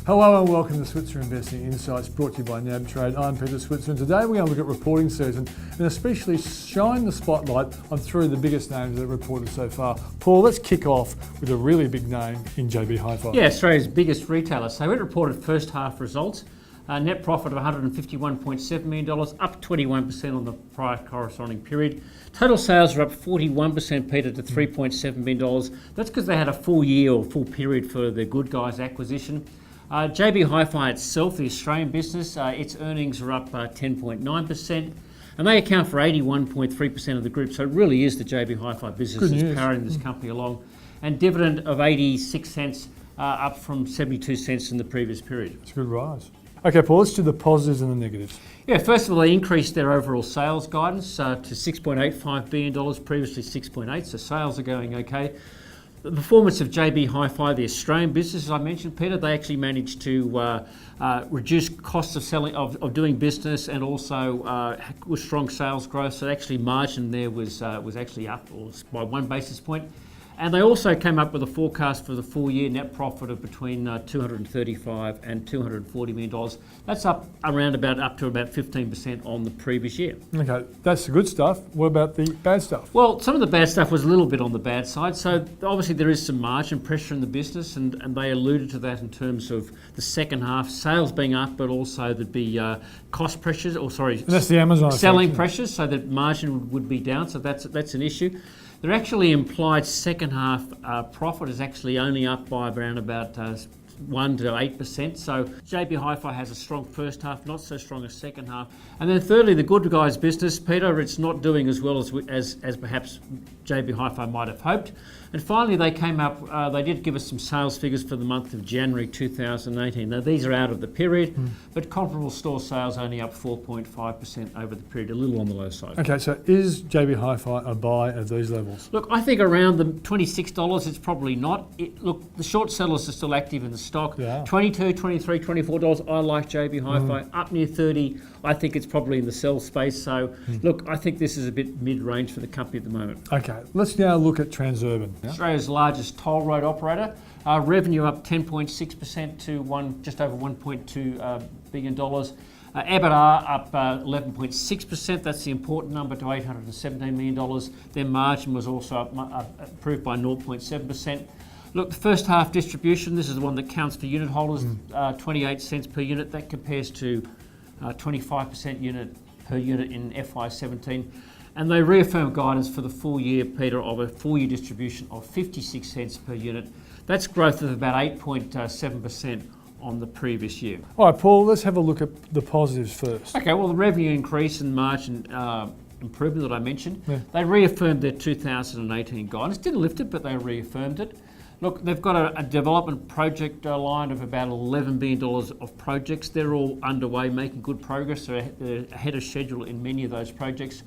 Hello and welcome to Switzer Investing Insights, brought to you by NAB Trade. I'm Peter Switzer, and today we're going to look at reporting season and especially shine the spotlight on three of the biggest names that have reported so far. Paul, let's kick off with a really big name in JB Hi-Fi. Yeah, Australia's biggest retailer. So it reported first half results. Net profit of $151.7 million, up 21% on the prior corresponding period. Total sales are up 41%, Peter, to $3.7 million. That's because they had a full year or full period for the Good Guys acquisition. JB Hi-Fi itself, the Australian business, its earnings are up 10.9%, and they account for 81.3% of the group. So it really is the JB Hi-Fi business that's powering this company along. And dividend of 86 cents, up from 72 cents in the previous period. It's a good rise. Okay, Paul, let's do the positives and the negatives. Yeah, first of all, they increased their overall sales guidance to $6.85 billion, previously 6.8, so sales are going okay. The performance of JB Hi-Fi, the Australian business, as I mentioned, Peter, they actually managed to reduce costs of selling, of doing business, and also with strong sales growth. So actually, margin there was actually up by 1 basis point. And they also came up with a forecast for the full year net profit of between $235 and $240 million. That's up to about 15% on the previous year. Okay, that's the good stuff. What about the bad stuff? Well, some of the bad stuff was a little bit on the bad side. So obviously there is some margin pressure in the business, and they alluded to that in terms of the second half, sales being up, but also there'd be cost pressures, that's the Amazon selling effect, pressures, so that margin would be down. So that's an issue. Their actually implied second half profit is actually only up by around about 1 to 8%. So JB Hi-Fi has a strong first half, not so strong a second half. And then thirdly, the Good Guys business, Peter, it's not doing as well as perhaps JB Hi-Fi might have hoped. And finally, they came up, they did give us some sales figures for the month of January 2018. Now, these are out of the period, but comparable store sales only up 4.5% over the period, a little on the low side. Okay, so is JB Hi-Fi a buy at these levels? Look, I think around the $26, it's probably not. Look, the short sellers are still active in the stock. Yeah. $22, $23, $24, I like JB Hi-Fi. Up near 30, I think it's probably in the sell space. So, look, I think this is a bit mid-range for the company at the moment. Okay, let's now look at Transurban. Australia's largest toll road operator. Revenue up 10.6% to just over $1.2 billion. EBITDA up 11.6%. That's the important number, to $817 million. Their margin was also improved by 0.7%. Look, the first half distribution, this is the one that counts for unit holders, 28 cents per unit. That compares to 25% per unit in FY17. And they reaffirmed guidance for the full year, Peter, of a full year distribution of 56 cents per unit. That's growth of about 8.7% on the previous year. All right, Paul, let's have a look at the positives first. Okay, well, the revenue increase and margin improvement that I mentioned, they reaffirmed their 2018 guidance. Didn't lift it, but they reaffirmed it. Look, they've got a development project line of about $11 billion of projects. They're all underway, making good progress. They're ahead of schedule in many of those projects.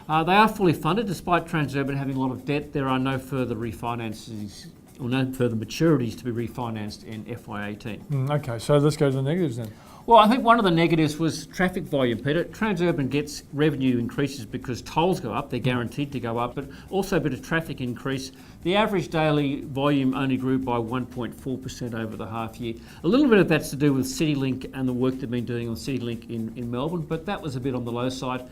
They are fully funded, despite Transurban having a lot of debt. There are no further refinances or no further maturities to be refinanced in FY18. Okay, so let's go to the negatives then. Well, I think one of the negatives was traffic volume, Peter. Transurban gets revenue increases because tolls go up, they're guaranteed to go up, but also a bit of traffic increase. The average daily volume only grew by 1.4% over the half year. A little bit of that's to do with CityLink and the work they've been doing on CityLink in Melbourne, but that was a bit on the low side.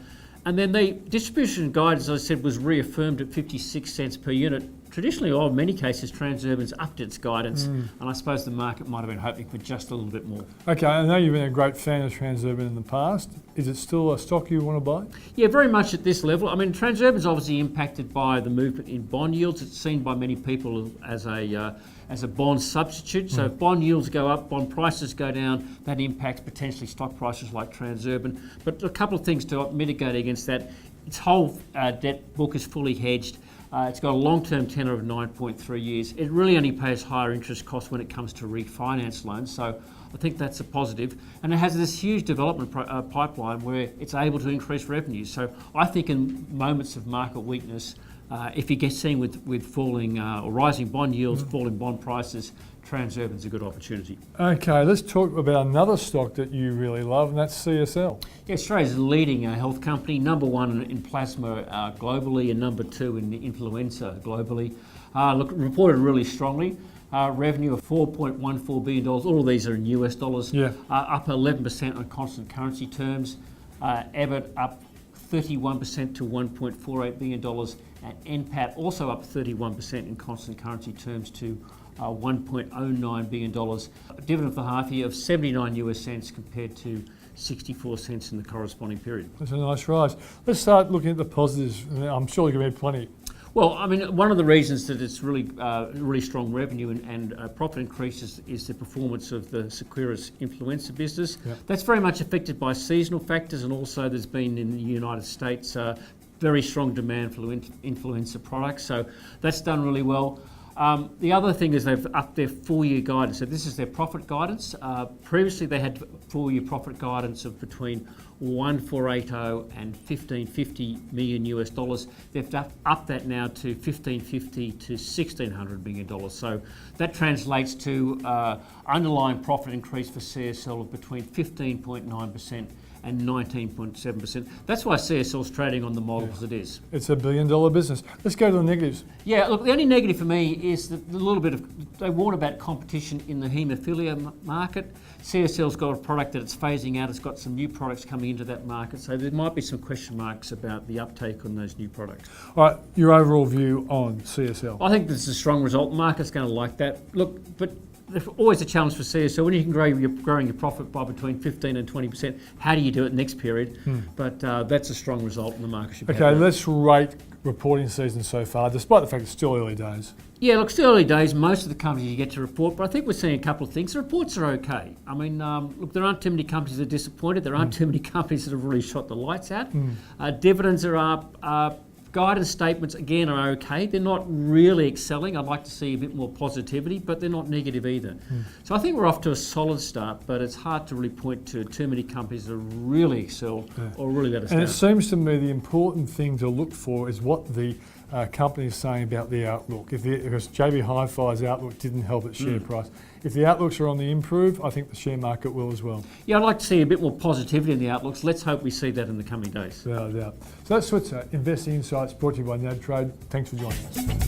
And then the distribution guidance, as I said, was reaffirmed at 56 cents per unit. Traditionally, or in many cases, Transurban's upped its guidance, and I suppose the market might have been hoping for just a little bit more. Okay, I know you've been a great fan of Transurban in the past. Is it still a stock you want to buy? Yeah, very much at this level. I mean, Transurban's obviously impacted by the movement in bond yields. It's seen by many people as a bond substitute. So if bond yields go up, bond prices go down, that impacts potentially stock prices like Transurban. But a couple of things to mitigate against that. Its whole debt book is fully hedged. It's got a long-term tenor of 9.3 years. It really only pays higher interest costs when it comes to refinance loans. So I think that's a positive. And it has this huge development pipeline where it's able to increase revenues. So I think in moments of market weakness, if you get seen with falling or rising bond yields, falling bond prices, Transurban's a good opportunity. Okay, let's talk about another stock that you really love, and that's CSL. Yeah, Australia's leading health company, number one in plasma globally and number two in influenza globally. Reported really strongly. Revenue of $4.14 billion. All of these are in US dollars. Yeah. Up 11% on constant currency terms. EBIT up 31% to $1.48 billion. And NPAT also up 31% in constant currency terms to $1.09 billion. Dividend for the half year of 79 US cents compared to 64 cents in the corresponding period. That's a nice rise. Let's start looking at the positives. I'm sure you're going to be plenty. Well, I mean, one of the reasons that it's really strong revenue and profit increases is the performance of the Seqirus influenza business. Yep. That's very much affected by seasonal factors, and also there's been in the United States very strong demand for influenza products. So that's done really well. The other thing is they've upped their full-year guidance. So this is their profit guidance. Previously, they had full-year profit guidance of between 1,480 and 1,550 million US dollars. They've upped that now to 1,550 to 1,600 million dollars. So that translates to underlying profit increase for CSL of between 15.9% and 19.7%. That's why CSL's trading on the model as it is. It's a $1 billion business. Let's go to the negatives. Yeah, look, the only negative for me is the little bit of, they warn about competition in the haemophilia market. CSL's got a product that it's phasing out. It's got some new products coming into that market. So there might be some question marks about the uptake on those new products. All right, your overall view on CSL? I think this is a strong result. The market's going to like that. Look, but there's always a challenge for CSL. When you can growing your profit by between 15 and 20%, how do you do it next period? But that's a strong result, and the market should be Okay, happy. let's rate reporting season so far, despite the fact it's still early days. Yeah, look, still early days. Most of the companies you get to report, but I think we're seeing a couple of things. The reports are okay. I mean, look, there aren't too many companies that are disappointed. There aren't too many companies that have really shot the lights out. Dividends are up. Guidance statements, again, are okay. They're not really excelling. I'd like to see a bit more positivity, but they're not negative either. So I think we're off to a solid start, but it's hard to really point to too many companies that really excel or really let us down. And it seems to me the important thing to look for is what the company is saying about the outlook. Because JB Hi-Fi's outlook didn't help its share price. If the outlooks are on the improve, I think the share market will as well. Yeah, I'd like to see a bit more positivity in the outlooks. Let's hope we see that in the coming days. Without a doubt. So that's Switzer Investing Insights brought to you by NAB Trade. Thanks for joining us.